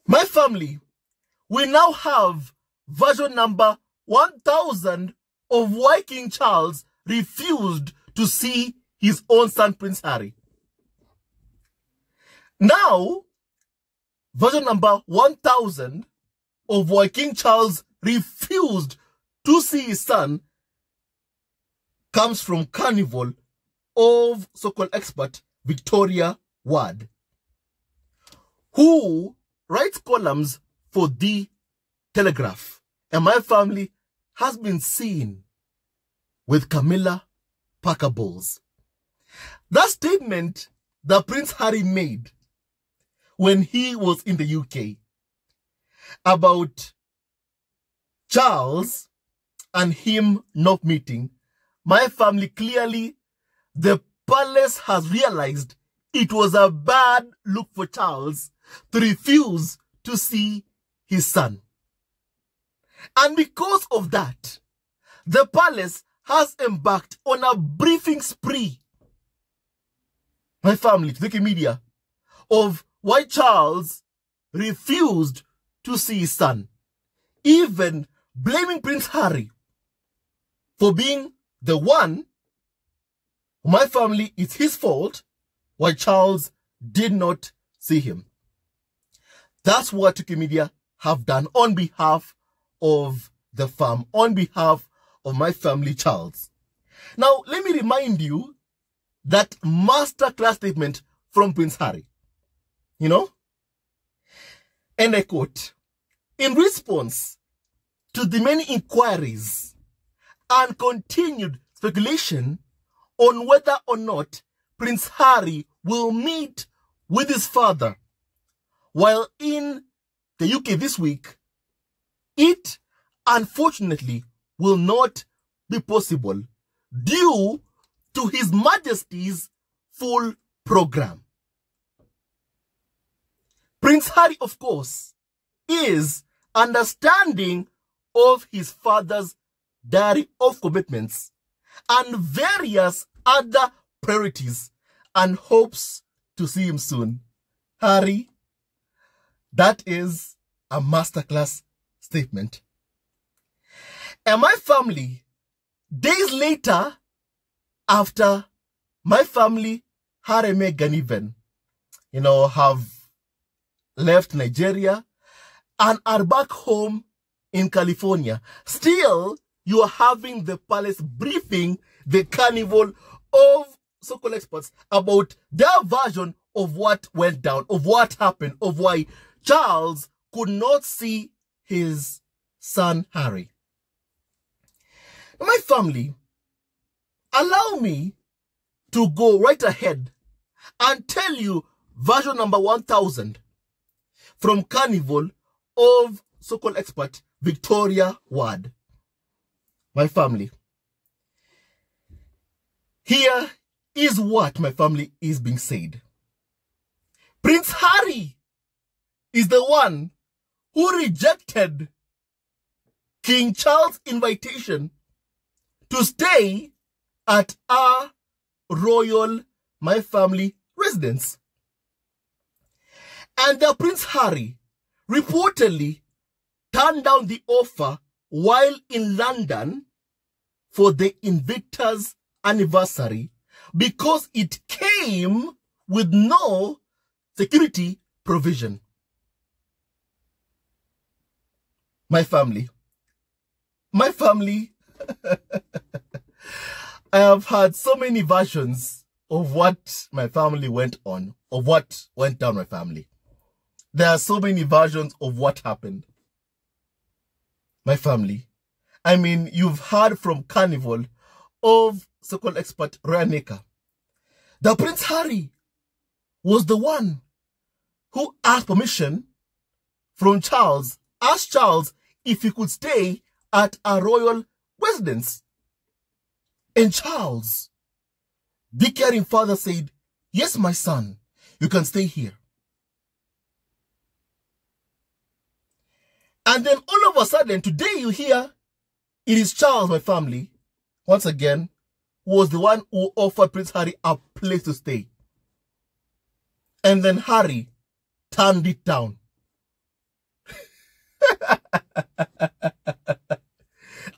My family, we now have version number 1000 of why King Charles refused to see his own son Prince Harry. Now, version number 1000 of why King Charles refused to see his son comes from Carnival of so-called expert Victoria Ward, who writes columns for The Telegraph. And my family has been seen with Camilla Parker Bowles. That statement that Prince Harry made when he was in the UK about Charles and him not meeting, my family clearly, the palace has realized it was a bad look for Charles to refuse to see his son. And because of that, the palace has embarked on a briefing spree, my family, to the media, of why Charles refused to see his son, even blaming Prince Harry for being the one, my family, it's his fault why Charles did not see him. That's what Turkey media have done on behalf of the farm, on behalf of my family, Charles. Now, let me remind you that masterclass statement from Prince Harry. You know? And I quote, "In response to the many inquiries and continued speculation on whether or not Prince Harry will meet with his father while in the UK this week, it unfortunately will not be possible due to His Majesty's full program." Prince Harry, of course, is understanding of his father's diary of commitments and various other priorities and hopes to see him soon. Harry, that is a masterclass statement. And my family, days later, after my family, Harry and Meghan even, have left Nigeria and are back home in California, still you are having the palace briefing the Carnival of so-called experts about their version of what went down, of what happened, of why Charles could not see his son Harry. My family, allow me to go right ahead and tell you version number 1000 from Carnival of so-called expert Victoria Ward. My family, here is what my family is being said. Prince Harry is the one who rejected King Charles' invitation to stay at our royal, my family, residence. And the Prince Harry reportedly turned down the offer while in London for the Invictus anniversary because it came with no security provision. My family, I have had so many versions of what my family went on, of what went down my family. There are so many versions of what happened. My family, I mean, you've heard from Carnival of so-called expert Royal Maker. The Prince Harry was the one who asked permission from Charles, asked Charles if he could stay at a royal residence. And Charles, the caring father, said, "Yes, my son, you can stay here." And then all of a sudden, today you hear, it is Charles, my family, once again, was the one who offered Prince Harry a place to stay. And then Harry turned it down.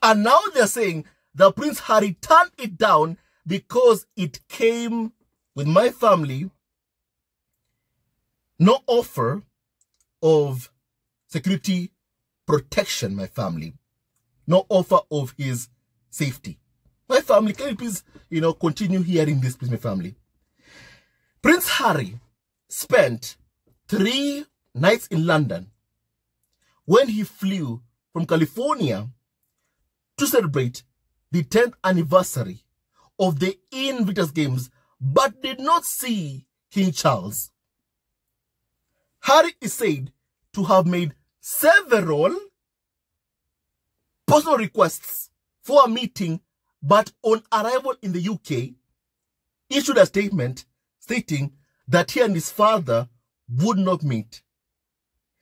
And now they're saying that Prince Harry turned it down because it came with my family, no offer of security protection, my family. No offer of his safety. My family, can you please, continue hearing this, please, my family? Prince Harry spent 3 nights in London when he flew from California to celebrate the 10th anniversary of the Invictus Games, but did not see King Charles. Harry is said to have made several personal requests for a meeting, but on arrival in the UK, issued a statement stating that he and his father would not meet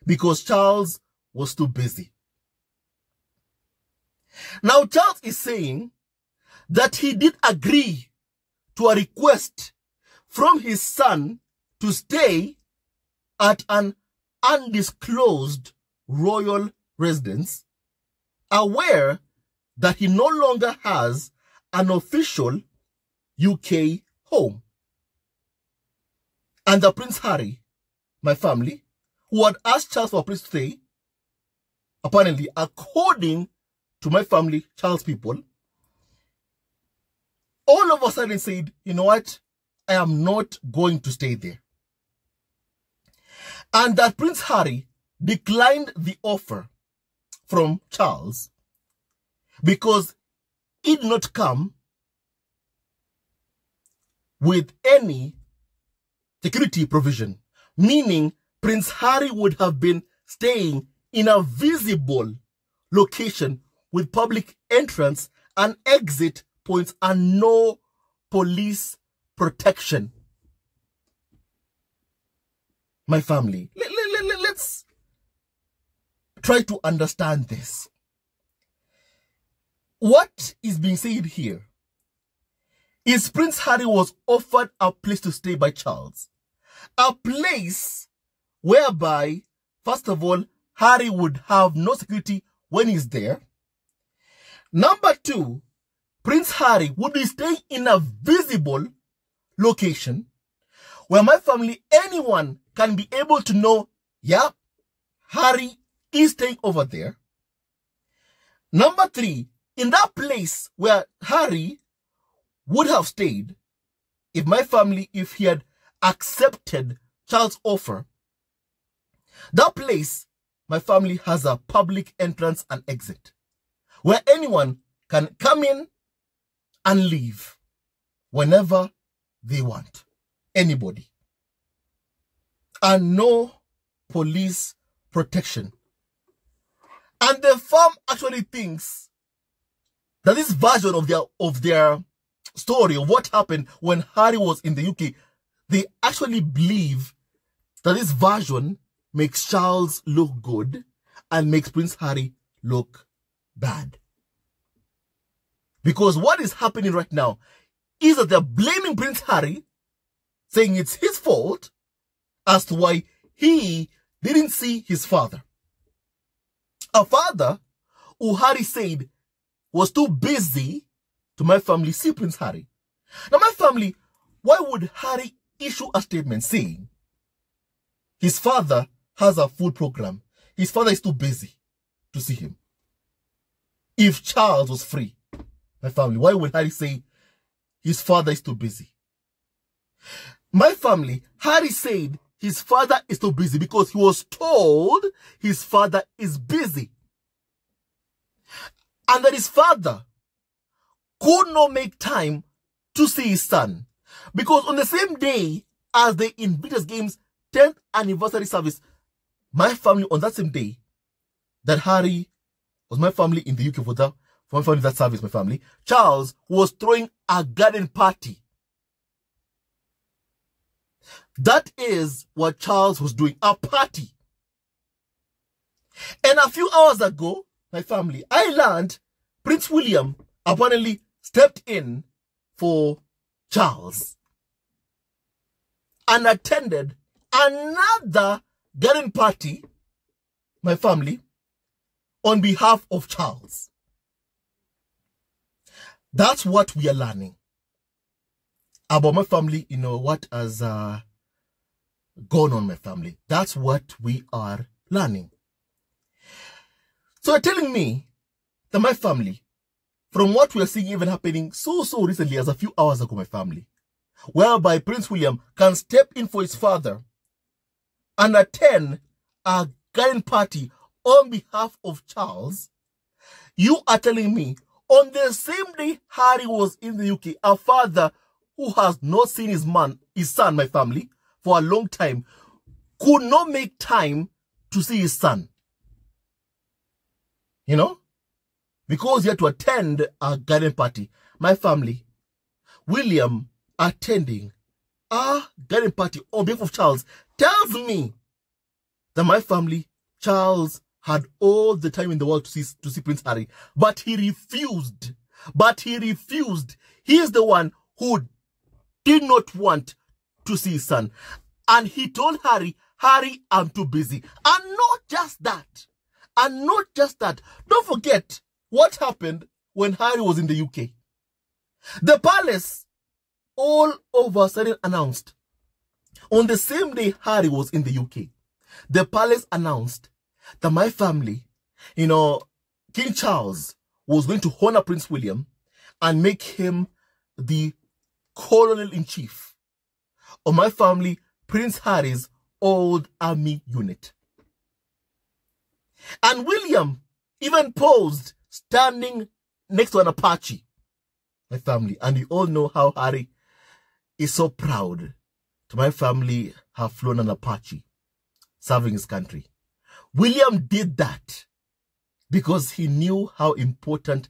because Charles was too busy. Now, Charles is saying that he did agree to a request from his son to stay at an undisclosed royal residence, aware that he no longer has an official UK home. And the Prince Harry, my family, who had asked Charles for a place to stay, apparently, according to my family, Charles people, all of a sudden said, you know what, I am not going to stay there. And that Prince Harry declined the offer from Charles because it did not come with any security provision, meaning Prince Harry would have been staying in a visible location with public entrance and exit points and no police protection. My family, let's try to understand this. What is being said here is Prince Harry was offered a place to stay by Charles. A place whereby, first of all, Harry would have no security when he's there. Number 2, Prince Harry would be staying in a visible location where my family, anyone can be able to know, yeah, Harry is staying over there. Number 3, in that place where Harry would have stayed, if my family, if he had accepted Charles' offer, that place, my family has a public entrance and exit where anyone can come in and leave whenever they want. Anybody. And no police protection. And the firm actually thinks that this version of their story of what happened when Harry was in the UK, they actually believe that this version makes Charles look good and makes Prince Harry look bad. Because what is happening right now is that they're blaming Prince Harry, saying it's his fault as to why he didn't see his father. A father who Harry said was too busy to my family see Prince Harry. Now, my family, why would Harry issue a statement saying his father has a full program? His father is too busy to see him. If Charles was free, my family, why would Harry say his father is too busy? My family, Harry said his father is too busy because he was told his father is busy. And that his father could not make time to see his son. Because on the same day as the Invictus Games 10th anniversary service, my family, on that same day that Harry was my family in the UK for my family that service, my family, Charles was throwing a garden party. That is what Charles was doing, a party. And a few hours ago, my family, I learned Prince William apparently stepped in for Charles and attended another garden party, my family, on behalf of Charles. That's what we are learning about my family, what has gone on in my family. That's what we are learning. So you're telling me that my family, from what we are seeing even happening so recently as a few hours ago, my family, whereby Prince William can step in for his father and attend a garden party on behalf of Charles, you are telling me on the same day Harry was in the UK, a father who has not seen his son, my family, for a long time, could not make time to see his son. Because he had to attend a garden party. My family, William attending a garden party on behalf of Charles, tells me that my family, Charles, had all the time in the world to see Prince Harry, but he refused. He is the one who did not want to see his son. And he told Harry, I'm too busy. And not just that. Don't forget what happened when Harry was in the UK. The palace all of a sudden announced, on the same day Harry was in the UK, the palace announced that my family, King Charles was going to honor Prince William and make him the colonel-in-chief of my family, Prince Harry's old army unit. And William even posed standing next to an Apache, my family. And you all know how Harry is so proud to my family have flown an Apache serving his country. William did that because he knew how important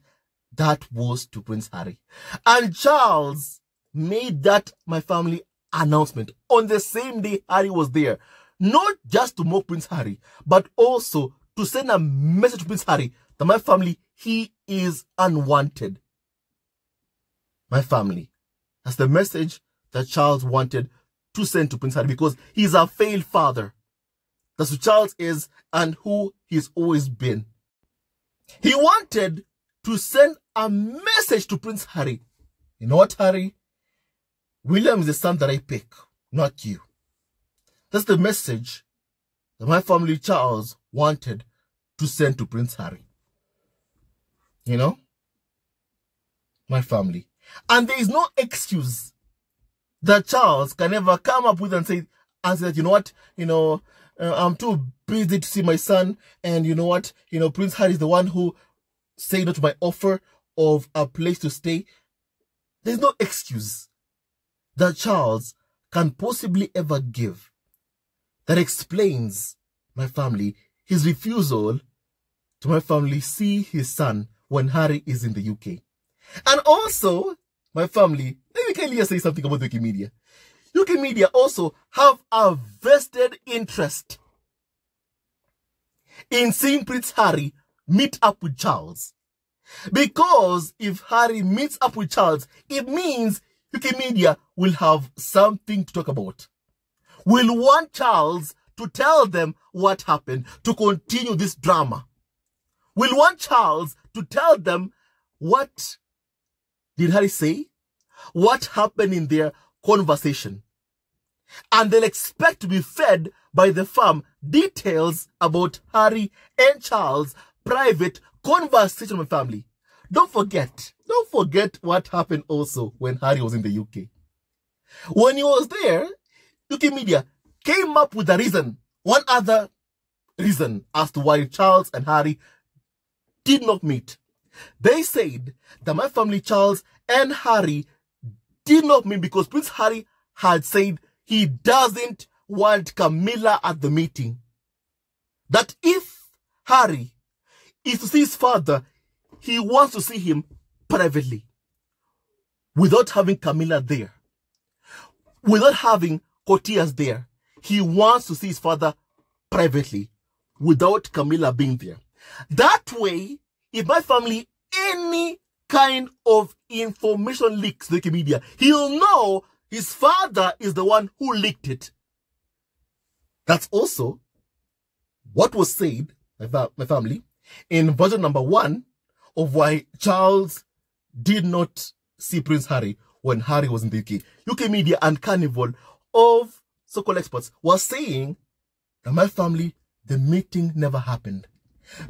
that was to Prince Harry. And Charles made that, my family, announcement on the same day Harry was there. Not just to mock Prince Harry, but also to send a message to Prince Harry that my family, he is unwanted. My family. That's the message that Charles wanted to send to Prince Harry, because he's a failed father. That's who Charles is and who he's always been. He wanted to send a message to Prince Harry. You know what, Harry? William is the son that I pick, not you. That's the message that my family, Charles, wanted to send to Prince Harry. My family. And there is no excuse that Charles can ever come up with and say that, you know what, I'm too busy to see my son, and you know what, Prince Harry is the one who said no to my offer of a place to stay. There's no excuse that Charles can possibly ever give that explains, my family, his refusal to my family see his son when Harry is in the UK. And also, my family, let me kindly say something about the UK media. UK media also have a vested interest in seeing Prince Harry meet up with Charles. Because if Harry meets up with Charles, it means UK media will have something to talk about. Will want Charles to tell them what happened, to continue this drama. Will want Charles to tell them what did Harry say, what happened in their conversation. And they'll expect to be fed by the farm details about Harry and Charles' private conversation with family. Don't forget what happened also when Harry was in the UK. When he was there, UK media came up with a reason, one other reason as to why Charles and Harry did not meet. They said that my family, Charles and Harry, did not meet because Prince Harry had said he doesn't want Camilla at the meeting. That if Harry is to see his father, he wants to see him privately, without having Camilla there, without having courtiers there. He wants to see his father privately, without Camilla being there. That way, if my family, any kind of information leaks to the media, he'll know his father is the one who leaked it. That's also what was said, my family, in version number 1 of why Charles did not see Prince Harry when Harry was in the UK. UK media and Carnival of so-called experts were saying that my family, the meeting never happened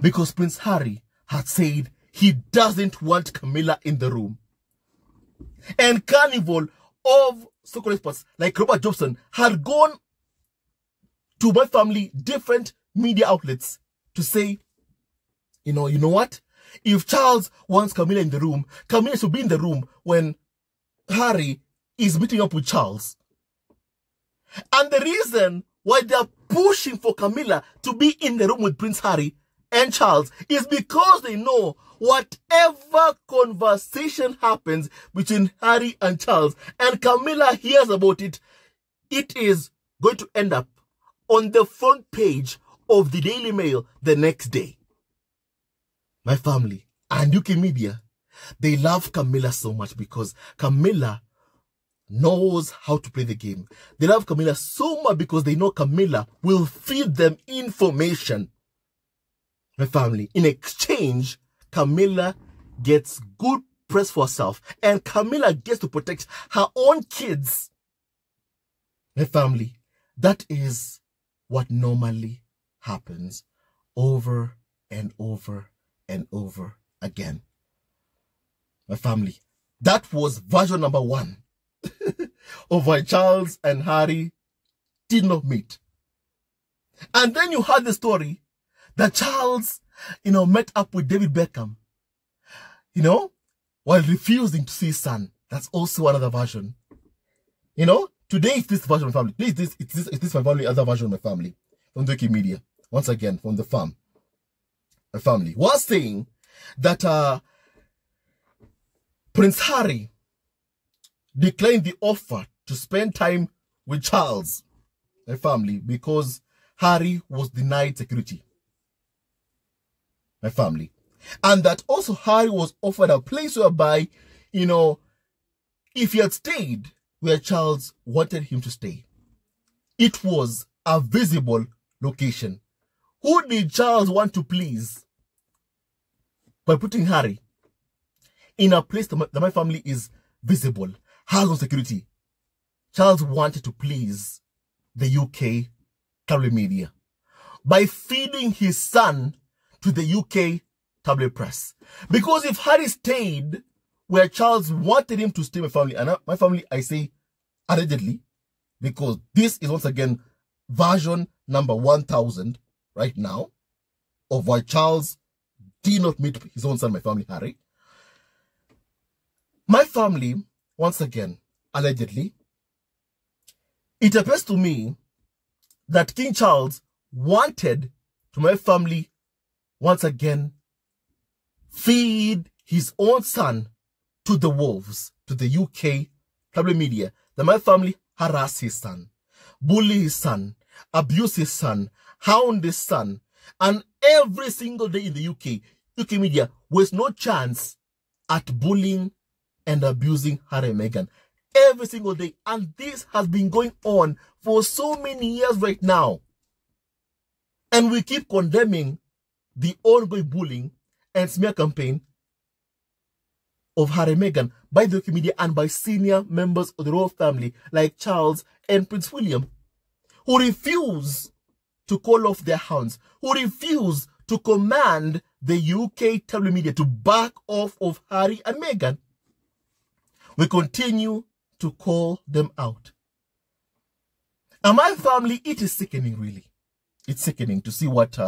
because Prince Harry had said he doesn't want Camilla in the room. And Carnival of so-called experts like Robert Jobson had gone to my family different media outlets to say, you know what? If Charles wants Camilla in the room, Camilla should be in the room when Harry is meeting up with Charles. And the reason why they're pushing for Camilla to be in the room with Prince Harry and Charles is because they know whatever conversation happens between Harry and Charles and Camilla hears about it, it is going to end up on the front page of the Daily Mail the next day. My family and UK media, they love Camilla so much because Camilla knows how to play the game. They love Camilla so much because they know Camilla will feed them information. My family, in exchange, Camilla gets good press for herself and Camilla gets to protect her own kids. My family, that is what normally happens over and over and over again. My family, that was version number 1 of why Charles and Harry did not meet. And then you heard the story that Charles, met up with David Beckham, while refusing to see his son. That's also another version. Today it's this version of my family. It's this my family, other version of my family. From the Wikimedia. Once again, from the farm. My family was saying that Prince Harry declined the offer to spend time with Charles, my family, because Harry was denied security. My family. And that also Harry was offered a place whereby, if he had stayed where Charles wanted him to stay, it was a visible location. Who did Charles want to please? By putting Harry in a place that my family is visible, has no security. Charles wanted to please the UK tabloid media by feeding his son to the UK tabloid press. Because if Harry stayed where Charles wanted him to stay, my family, and my family, I say allegedly, because this is once again version number 1000 right now of why Charles did not meet his own son, my family, Harry. My family, once again, allegedly, it appears to me that King Charles wanted to my family, once again, feed his own son to the wolves, to the UK tabloid media, that my family harass his son, bully his son, abuse his son, hound his son, and every single day in the UK media was no chance at bullying and abusing Harry and Meghan. Every single day. And this has been going on for so many years right now. And we keep condemning the ongoing bullying and smear campaign of Harry and Meghan by the media and by senior members of the royal family like Charles and Prince William, who refuse to call off their hounds, who refuse to command the UK tabloid media to back off of Harry and Meghan. We continue to call them out. And my family, it is sickening, really. It's sickening to see what,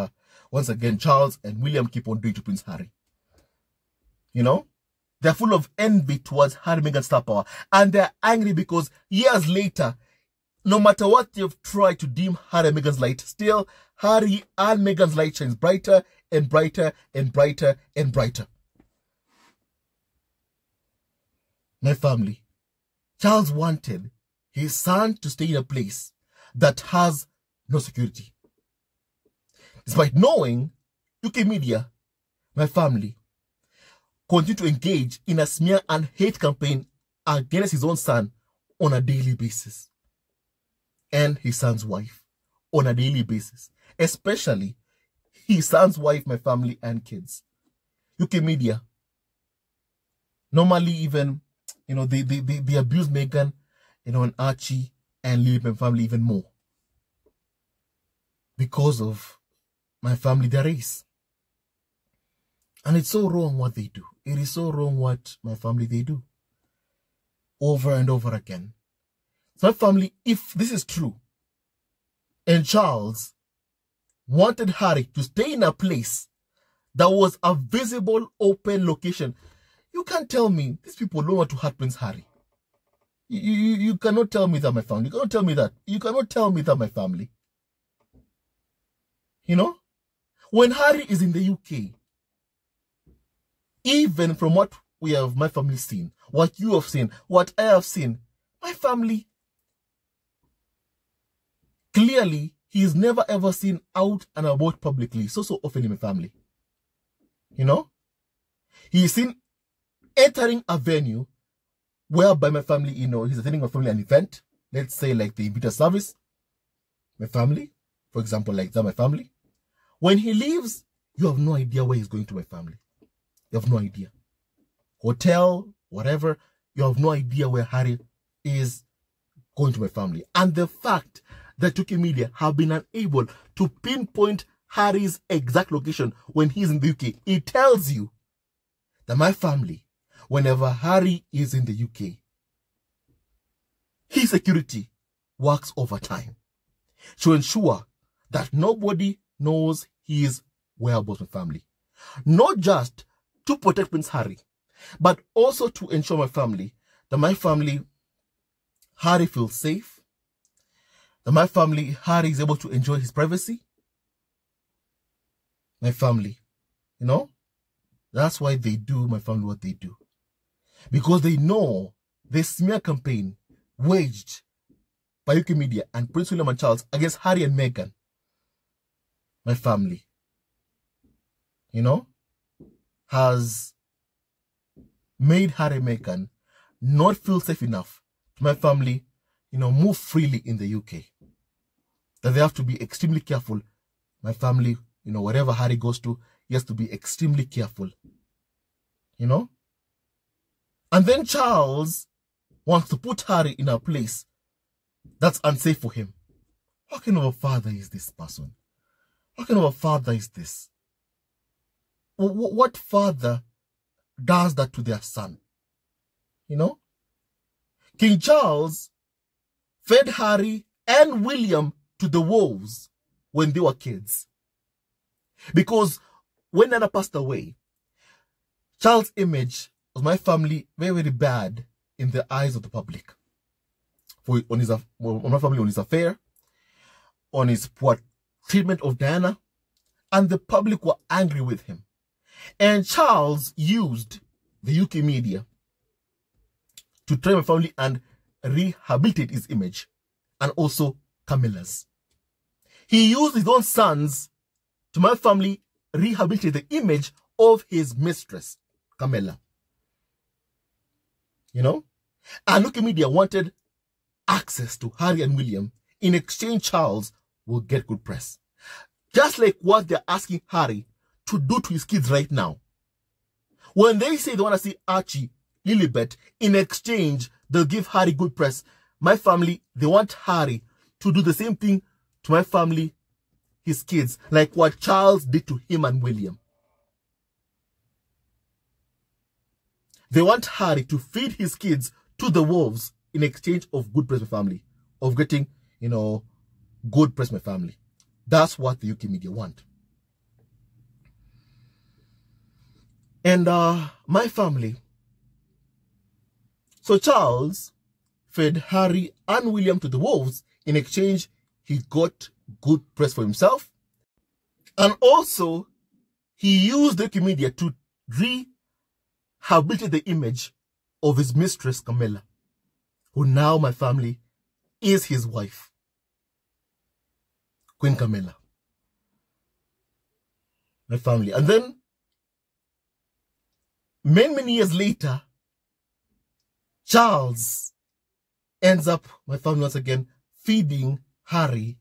once again, Charles and William keep on doing to Prince Harry. They're full of envy towards Harry and Meghan's star power. And they're angry because years later, no matter what they've tried to dim Harry and Meghan's light, still Harry and Meghan's light shines brighter and brighter and brighter and brighter. My family, Charles wanted his son to stay in a place that has no security. Despite knowing UK media, my family, continue to engage in a smear and hate campaign against his own son on a daily basis. And his son's wife on a daily basis. Especially his son's wife, my family, and kids. UK media, Normally, even, they abuse Meghan, and Archie and Lily family even more because of my family, their race. And it's so wrong what they do. It is so wrong what my family, they do. Over and over again. So my family, if this is true, and Charles wanted Harry to stay in a place that was a visible, open location, you can't tell me these people don't want to hurt Prince Harry. You cannot tell me that my family. You cannot tell me that. You cannot tell me that my family. When Harry is in the UK, even from what we have, my family seen, what you have seen, what I have seen, my family, clearly, he is never ever seen out and about publicly so often in my family. He is seen entering a venue whereby my family, he's attending my family an event, let's say like the Invita service, my family, for example, like that, my family. When he leaves, you have no idea where he's going to, my family. You have no idea. Hotel, whatever, you have no idea where Harry is going to, my family. And the fact that UK media have been unable to pinpoint Harry's exact location when he's in the UK, it tells you that my family, whenever Harry is in the UK, his security works overtime to ensure that nobody knows his whereabouts with family. Not just to protect Prince Harry, but also to ensure my family, that my family, Harry feels safe, that my family, Harry is able to enjoy his privacy. My family, that's why they do, my family, what they do. Because they know the smear campaign waged by UK media and Prince William and Charles against Harry and Meghan, my family, has made Harry and Meghan not feel safe enough to my family, move freely in the UK. That they have to be extremely careful. My family, wherever Harry goes to, he has to be extremely careful. And then Charles wants to put Harry in a place that's unsafe for him. What kind of a father is this person? What kind of a father is this? What father does that to their son? King Charles fed Harry and William to the wolves when they were kids. Because when Nana passed away, Charles' image of my family very, very bad in the eyes of the public. On my family, on his affair, on his poor treatment of Diana, and the public were angry with him. And Charles used the UK media to try my family and rehabilitate his image, and also Camilla's. He used his own sons to my family rehabilitate the image of his mistress, Camilla. And UK media wanted access to Harry and William. In exchange, Charles will get good press. Just like what they're asking Harry to do to his kids right now. When they say they want to see Archie, Lilibet, in exchange, they'll give Harry good press. My family, they want Harry to do the same thing to my family, his kids, like what Charles did to him and William. They want Harry to feed his kids to the wolves in exchange of good press my family, of getting, good press my family. That's what the UK media want. And my family. So Charles fed Harry and William to the wolves. In exchange, he got good press for himself. And also, he used the UK media to rehabilitate the image of his mistress, Camilla, who now, my family, is his wife, Queen Camilla. My family. And then, many years later, Charles ends up, my family once again, feeding Harry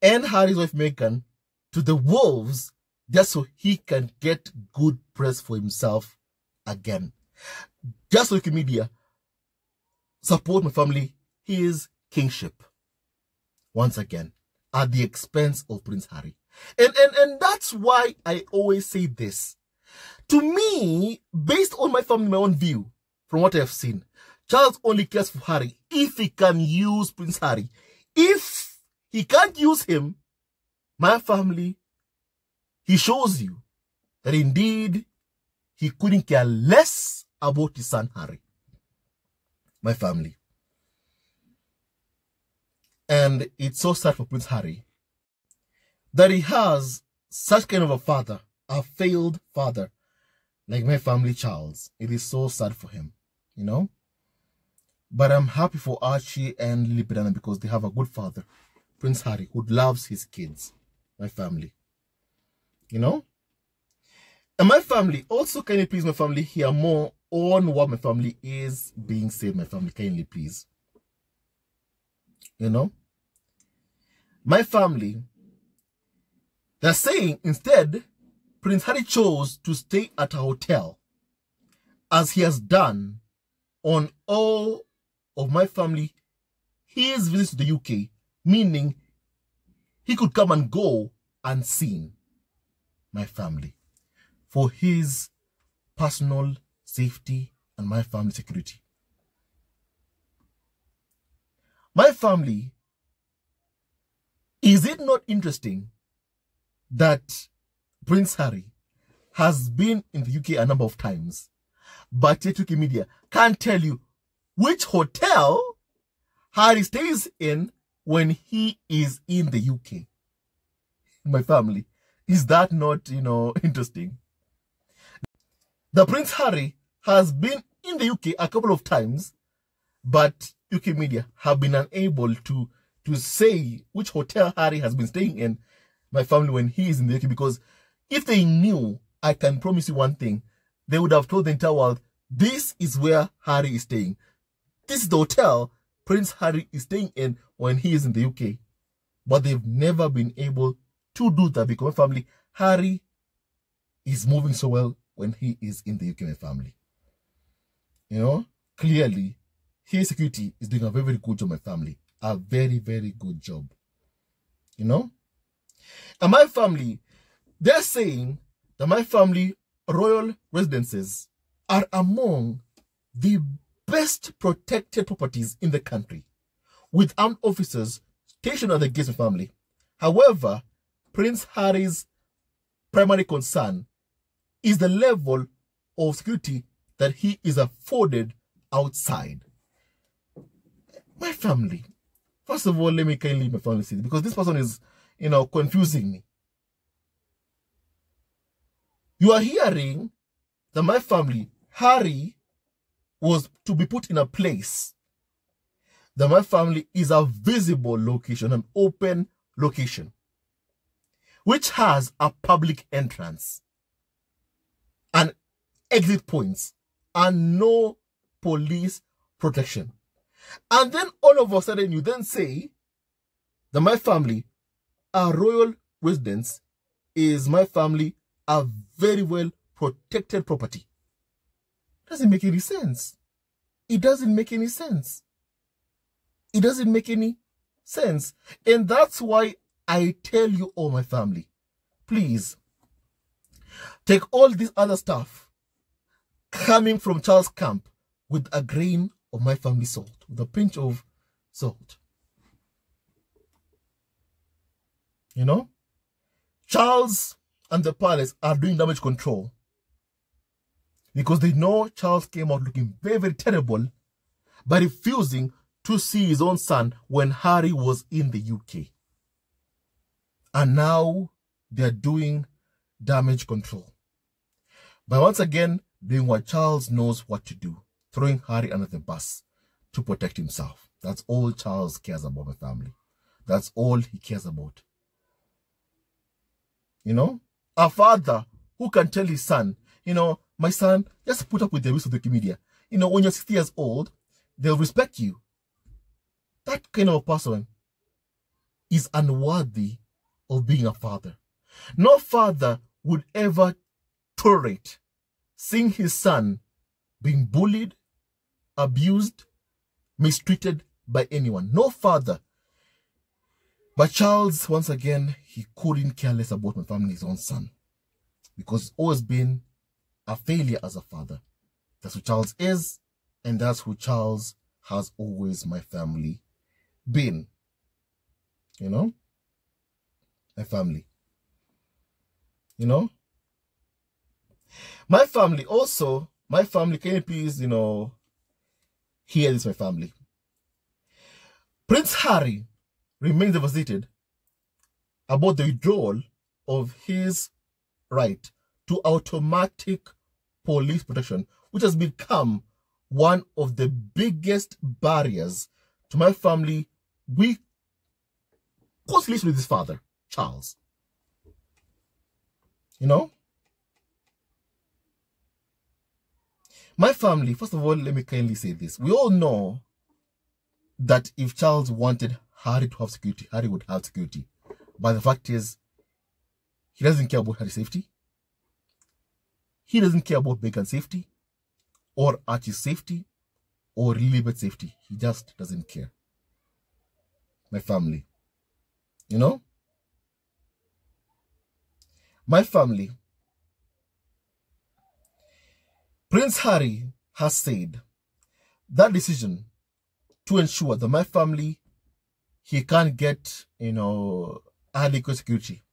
and Harry's wife Meghan to the wolves just so he can get good press for himself again. Just social media support my family, his kingship. Once again, at the expense of Prince Harry. And that's why I always say this. To me, based on my family, my own view, from what I've seen, Charles only cares for Harry if he can use Prince Harry. If he can't use him, my family, he shows you that indeed he couldn't care less about his son Harry. My family. And it's so sad for Prince Harry that he has such kind of a father, a failed father, like my family Charles. It is so sad for him, you know. But I'm happy for Archie and Lily Banana because they have a good father, Prince Harry, who loves his kids, my family, you know. And my family, also kindly please my family hear more on what my family is being said, my family, kindly please. You know, my family, they're saying instead, Prince Harry chose to stay at a hotel as he has done on all of my family, his visits to the UK, meaning he could come and go unseen, my family, for his personal safety and my family security. My family, is it not interesting that Prince Harry has been in the UK a number of times, but yet UK media can't tell you which hotel Harry stays in when he is in the UK? My family, is that not, you know, interesting? The Prince Harry has been in the UK a couple of times, but UK media have been unable to say which hotel Harry has been staying in, my family, when he is in the UK, because if they knew, I can promise you one thing, they would have told the entire world, this is where Harry is staying. This is the hotel Prince Harry is staying in when he is in the UK. But they've never been able to do that because my family, Harry is moving so well when he is in the UK, my family. You know, clearly, his security is doing a very, very good job, my family. A very, very good job. You know? And my family, they're saying that my family royal residences are among the best protected properties in the country, with armed officers stationed at the gates of the family. However, Prince Harry's primary concern is the level of security that he is afforded outside. My family, first of all, let me kindly leave my family see, because this person is, you know, confusing me. You are hearing that my family, Harry, was to be put in a place that my family is a visible location, an open location, which has a public entrance and exit points and no police protection. And then all of a sudden you then say that my family, a royal residence, is my family a very well protected property. Doesn't make any sense. It doesn't make any sense. It doesn't make any sense. And that's why I tell you all, my family, please take all this other stuff coming from Charles' camp with a grain of my family salt, with a pinch of salt. You know, Charles and the palace are doing damage control because they know Charles came out looking very, very terrible by refusing to see his own son when Harry was in the UK. And now they're doing damage control. But once again, doing what Charles knows what to do, throwing Harry under the bus to protect himself. That's all Charles cares about, my family. That's all he cares about. You know, a father who can tell his son, you know, my son, just put up with the use of the media. You know, when you're 60 years old, they'll respect you. That kind of a person is unworthy of being a father. No father would ever tolerate seeing his son being bullied, abused, mistreated by anyone. No father. But Charles, once again, he couldn't care less about my family, his own son. Because he's always been a failure as a father. That's who Charles is, and that's who Charles has always, my family, been. You know? My family. You know? My family also, can you please, hear this, my family? Prince Harry remains devastated about the withdrawal of his right to automatic police protection, which has become one of the biggest barriers to my family. We closely live with his father, Charles. You know? My family, first of all, let me kindly say this. We all know that if Charles wanted Harry to have security, Harry would have security. But the fact is, he doesn't care about Harry's safety. He doesn't care about Meghan's safety, or Archie's safety, or Lilibet's safety. He just doesn't care. My family. You know? My family. Prince Harry has said that decision to ensure that my family, he can't get, adequate security,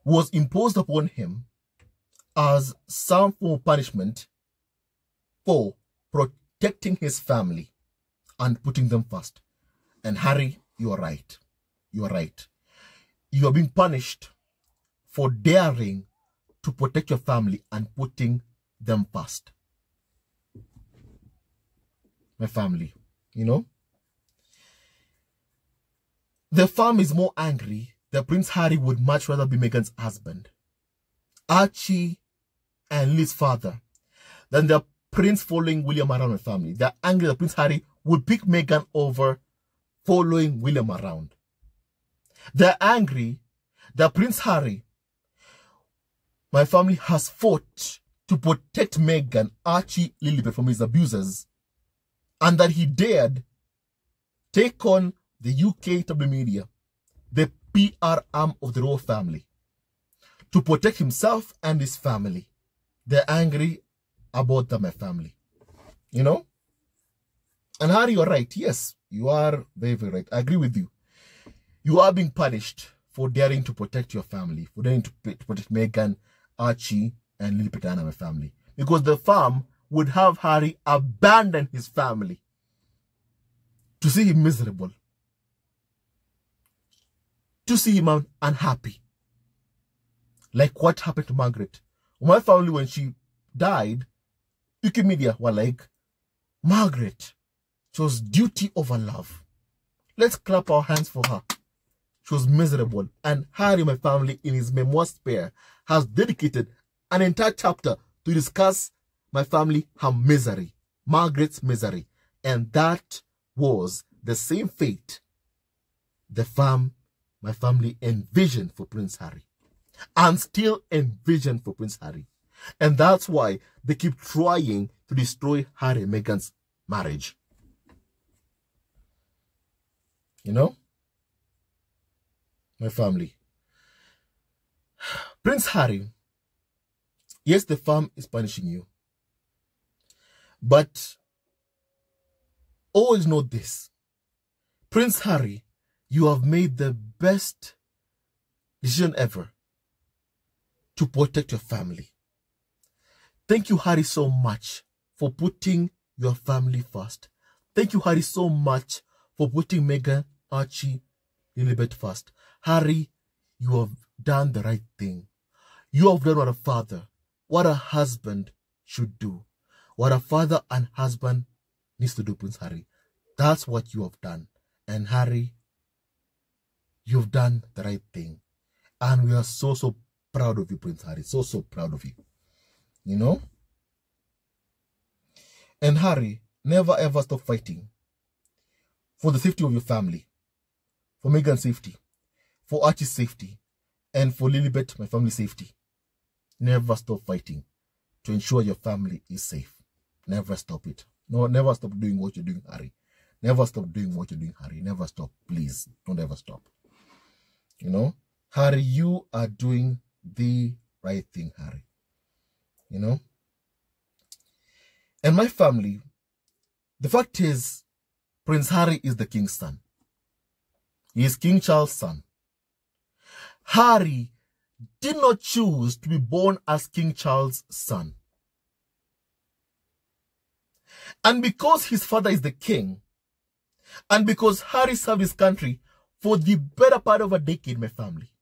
was imposed upon him as some form of punishment for protecting his family and putting them first. And Harry, you are right. You are right. You are being punished for daring to protect your family and putting them first. My family, The fam is more angry that Prince Harry would much rather be Meghan's husband, Archie and Liz's father, than the prince following William around the family. They're angry that Prince Harry would pick Meghan over following William around. They're angry that Prince Harry, my family, has fought to protect Meghan, Archie, Lilibet from his abusers, and that he dared take on the UK tabloid media, the PR arm of the royal family, to protect himself and his family. They're angry about that, my family. And Harry, you're right. Yes, you are very, very right. I agree with you. You are being punished for daring to protect your family, for daring to protect Meghan, Archie, and Lilibet and my family. Because the fam would have Harry abandon his family to see him miserable, to see him unhappy. Like what happened to Margaret. My family, when she died, UK media were like, Margaret chose duty over love. Let's clap our hands for her. She was miserable. And Harry, my family, in his memoir Spare, has dedicated an entire chapter to discuss my family, her misery, Margaret's misery. And that was the same fate my family envisioned for Prince Harry. And still envision for Prince Harry. And that's why they keep trying to destroy Harry and Meghan's marriage. My family. Prince Harry, yes, the fam is punishing you. But always know this. Prince Harry, you have made the best decision ever to protect your family. Thank you, Harry, so much for putting your family first. Thank you, Harry, so much for putting Meghan, Archie, Lilibet first. Harry, you have done the right thing. You have done what a father, what a husband should do. What a father and husband needs to do, Prince Harry. That's what you have done. And Harry, you've done the right thing. And we are so, so proud of you, Prince Harry. So, so proud of you. And Harry, never ever stop fighting for the safety of your family, for Meghan's safety, for Archie's safety, and for Lilibet, my family's safety. Never stop fighting. to ensure your family is safe. Never stop it. No, never stop doing what you're doing, Harry. Never stop doing what you're doing, Harry. Never stop. Please, don't ever stop. You know, Harry, you are doing the right thing, Harry. You know? And my family, the fact is, Prince Harry is the king's son. He is King Charles' son. Harry did not choose to be born as King Charles' son. And because his father is the king, and because Harry served his country for the better part of a decade, my family,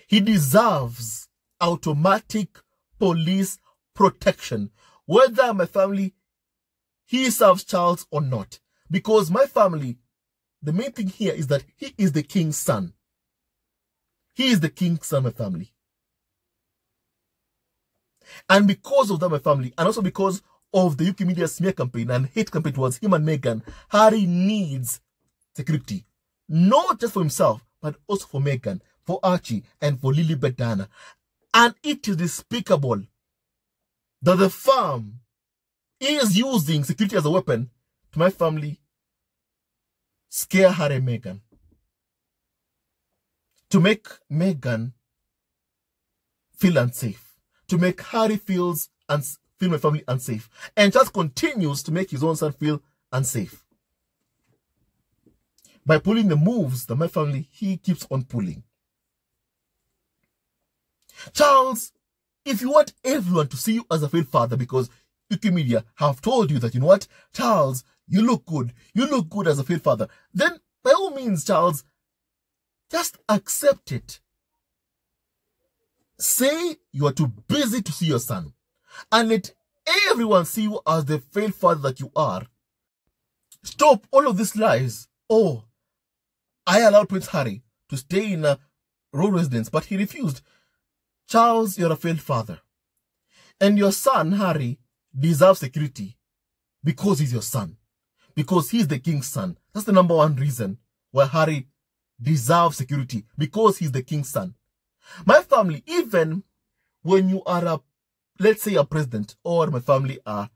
he deserves automatic police protection, whether my family, he serves Charles or not. Because my family, the main thing here is that he is the king's son. He is the king's son, my family. And because of that, my family, and also because of the UK media smear campaign and hate campaign towards him and Meghan, Harry needs security. Not just for himself, but also for Meghan, for Archie, and for Lilibet Diana. And it is despicable that the firm is using security as a weapon to my family scare Harry and Meghan. To make Meghan feel unsafe. To make Harry feel my family unsafe. And just continues to make his own son feel unsafe. By pulling the moves that my family, he keeps on pulling. Charles, if you want everyone to see you as a failed father, because UK media have told you that, you know what, Charles, you look good as a failed father, then by all means, Charles, just accept it. Say you are too busy to see your son, and let everyone see you as the failed father that you are. Stop all of these lies. Oh, I allowed Prince Harry to stay in a royal residence, but he refused. Charles, you're a failed father. And your son, Harry, deserves security because he's your son. Because he's the king's son. That's the number one reason why Harry deserves security. Because he's the king's son. My family, even when you are let's say a president, or my family are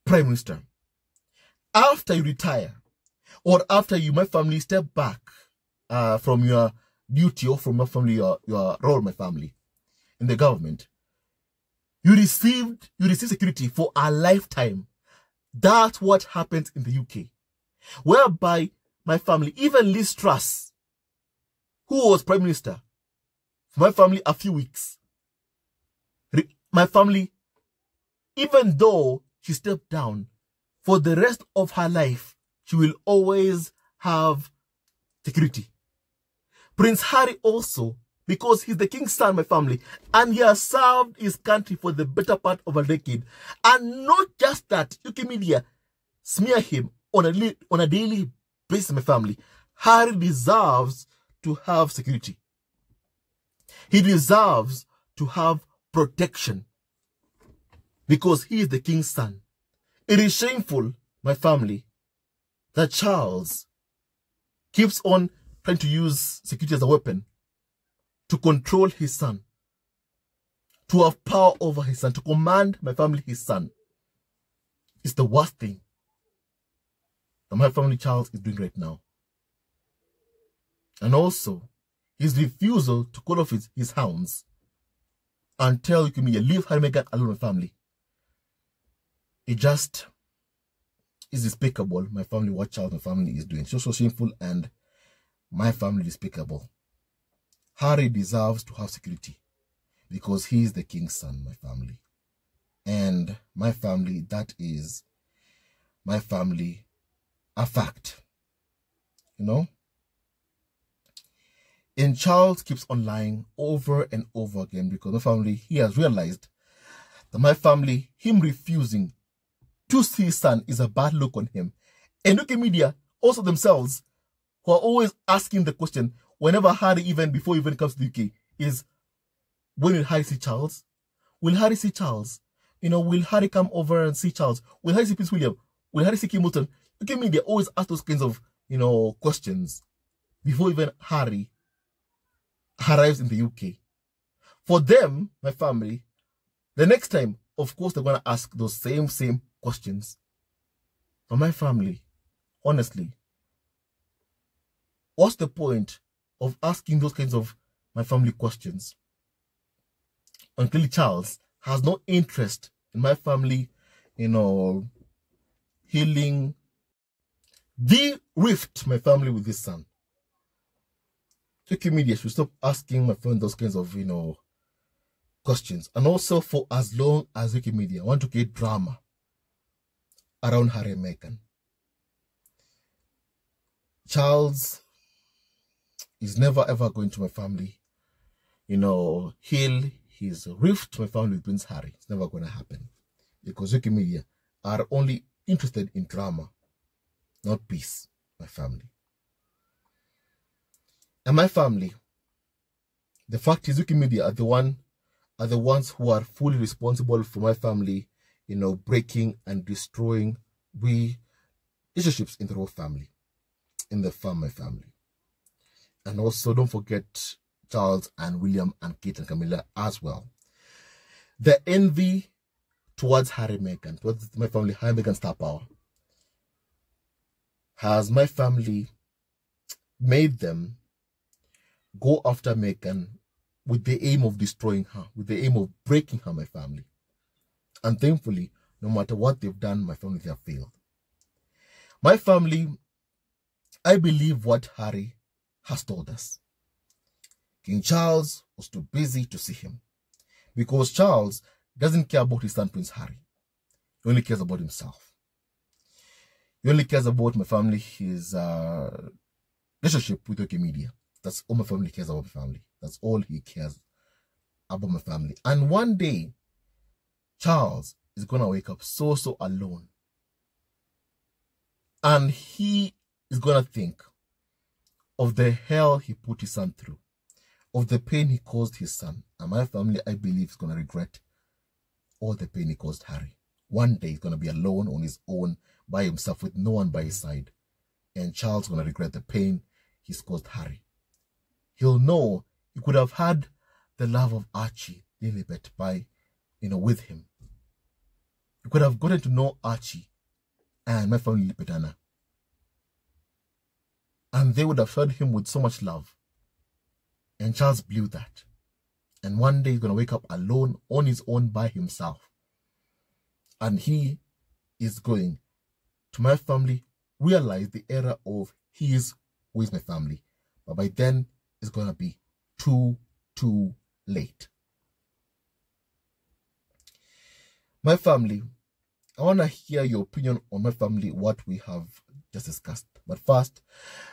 prime minister, after you retire, or after you, my family, step back from your duty, or from my family, your role, my family, in the government, you receive security for a lifetime. That's what happens in the UK. Whereby my family, even Liz Truss, who was prime minister, for my family a few weeks, my family, even though she stepped down, for the rest of her life, she will always have security. Prince Harry also, because he's the king's son, my family, and he has served his country for the better part of a decade. And not just that, UK media smear him on a daily basis, my family. Harry deserves to have security. He deserves to have protection because he is the king's son. It is shameful, my family, that Charles keeps on trying to use security as a weapon to control his son, to have power over his son, to command my family, his son. It's the worst thing that my family Charles is doing right now. And also, his refusal to call off his hounds and tell you, leave Harry and Meghan alone, my family. It just is despicable, my family, what Charles, my family is doing. So shameful, and my family despicable. Harry deserves to have security because he is the king's son, my family. And my family, that is my family, a fact. You know? And Charles keeps on lying over and over again because my family, he has realized that my family, him refusing to see his son is a bad look on him. And UK media, also themselves, who are always asking the question, whenever Harry, before he comes to the UK, is, when will Harry see Charles? Will Harry see Charles? Will Harry come over and see Charles? Will Harry see Prince William? Will Harry see Kim Milton? UK media always ask those kinds of, questions before even Harry arrives in the UK. For them, my family, The next time, of course, they're going to ask those same questions. For my family, honestly, what's the point of asking those kinds of my family questions? And clearly Charles has no interest in my family, healing the rift my family with this son. Social media should stop asking my friend those kinds of, questions. And also, for as long as social media want to create drama around Harry and Meghan, Charles is never ever going to my family, heal his rift to my family with Prince Harry. It's never going to happen. Because social media are only interested in drama, not peace, my family. And my family, the fact is, social media are the ones who are fully responsible for my family, breaking and destroying relationships in the royal family, in the my family. And also, don't forget Charles and William and Kate and Camilla as well. The envy towards Harry and Meghan, towards my family, Harry and Meghan star power, has my family made them go after Meghan with the aim of destroying her, with the aim of breaking her, my family. And thankfully, no matter what they've done, my family, they have failed. My family, I believe what Harry has told us. King Charles was too busy to see him, because Charles doesn't care about his son, Prince Harry. He only cares about himself. He only cares about my family, his relationship with the media. That's all my family cares about my family. That's all he cares about my family. And one day, Charles is going to wake up so alone. And he is going to think of the hell he put his son through, of the pain he caused his son. And my family, I believe, is going to regret all the pain he caused Harry. One day, he's going to be alone on his own, by himself, with no one by his side. And Charles is going to regret the pain he's caused Harry. He'll know he could have had the love of Archie, Lilibet, with him. He could have gotten to know Archie and my family, Lilibetana. And they would have fed him with so much love. And Charles blew that. And one day he's going to wake up alone, on his own, by himself. And he is going to my family realize the era of his who is my family. But by then, it's going to be too late. My family, I want to hear your opinion on my family, what we have just discussed. But first,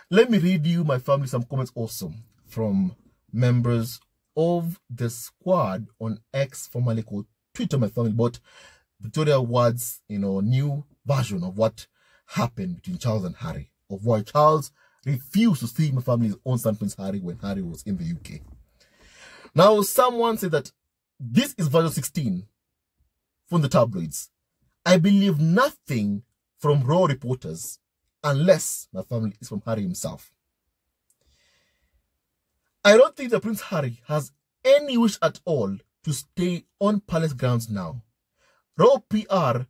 let me read you, my family, some comments also from members of the squad on X, formerly called Twitter, my family, but Victoria Ward's, new version of what happened between Charles and Harry, of why Charles refused to see my family's own son, Prince Harry, when Harry was in the UK. Now, someone said that this is version 16 from the tabloids. I believe nothing from raw reporters unless my family is from Harry himself. I don't think that Prince Harry has any wish at all to stay on palace grounds now. Raw PR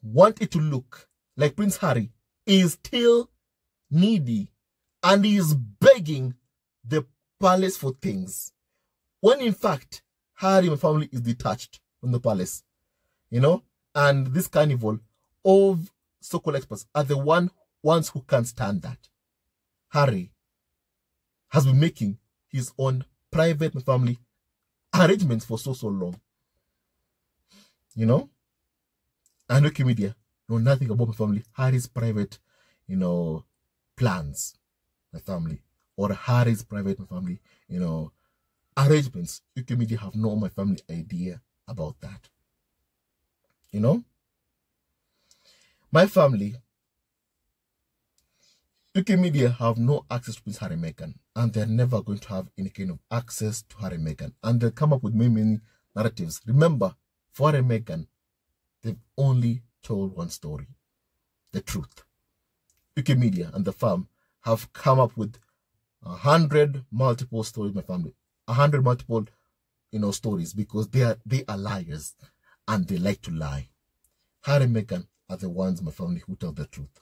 want it to look like Prince Harry is still needy and he is begging the palace for things, when in fact Harry and my family is detached from the palace, and this carnival of so-called experts are the ones who can't stand that. Harry has been making his own private family arrangements for so long, and Wikimedia know nothing about my family. Harry's private, plans, my family, or Harry's private, my family, arrangements. Wikimedia have no my family idea about that. My family, Wikimedia have no access to Prince Harry and Meghan, and they're never going to have any kind of access to Harry and Meghan, and they'll come up with many narratives. Remember, for Harry and Meghan, they've only told one story, the truth. Wikimedia and the firm have come up with 100 multiple stories, my family, 100 multiple, stories, because they are liars and they like to lie. Harry and Meghan are the ones in my family who tell the truth.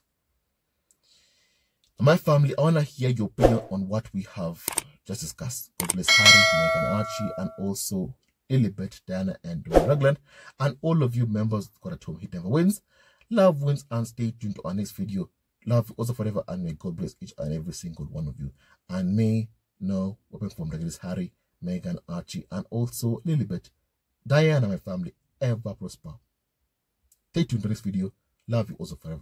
My family, I want to hear your opinion on what we have just discussed. God bless Harry, Meghan, Archie, and also Lilibet, Diana, and Ragland, and all of you members of God at Home. He never wins. Love wins, and stay tuned to our next video. Love also forever, and may God bless each and every single one of you. And may no weapon formed against Harry, Meghan, Archie, and also Lilibet, Diana, my family, ever prosper. Stay tuned to this video. Love you also forever.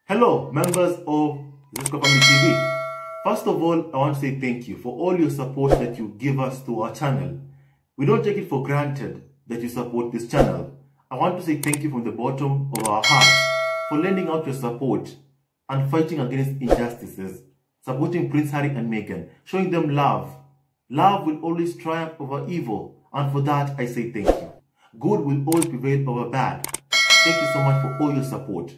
Hello, members of Zesco Family TV. First of all, I want to say thank you for all your support that you give us to our channel. We don't take it for granted that you support this channel. I want to say thank you from the bottom of our hearts for lending out your support and fighting against injustices, supporting Prince Harry and Meghan, showing them love. Love will always triumph over evil, and for that I say thank you. Good will always prevail over bad. Thank you so much for all your support.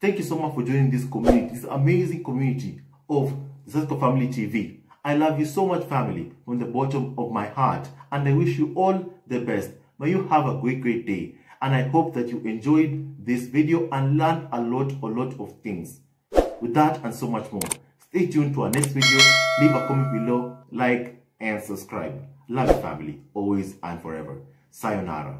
Thank you so much for joining this community, this amazing community of Zesco Family TV. I love you so much, family, from the bottom of my heart, and I wish you all the best. May you have a great day, and I hope that you enjoyed this video and learned a lot of things. With that and so much more, stay tuned to our next video. Leave a comment below, like, and subscribe. Love you, family, always and forever. Sayonara.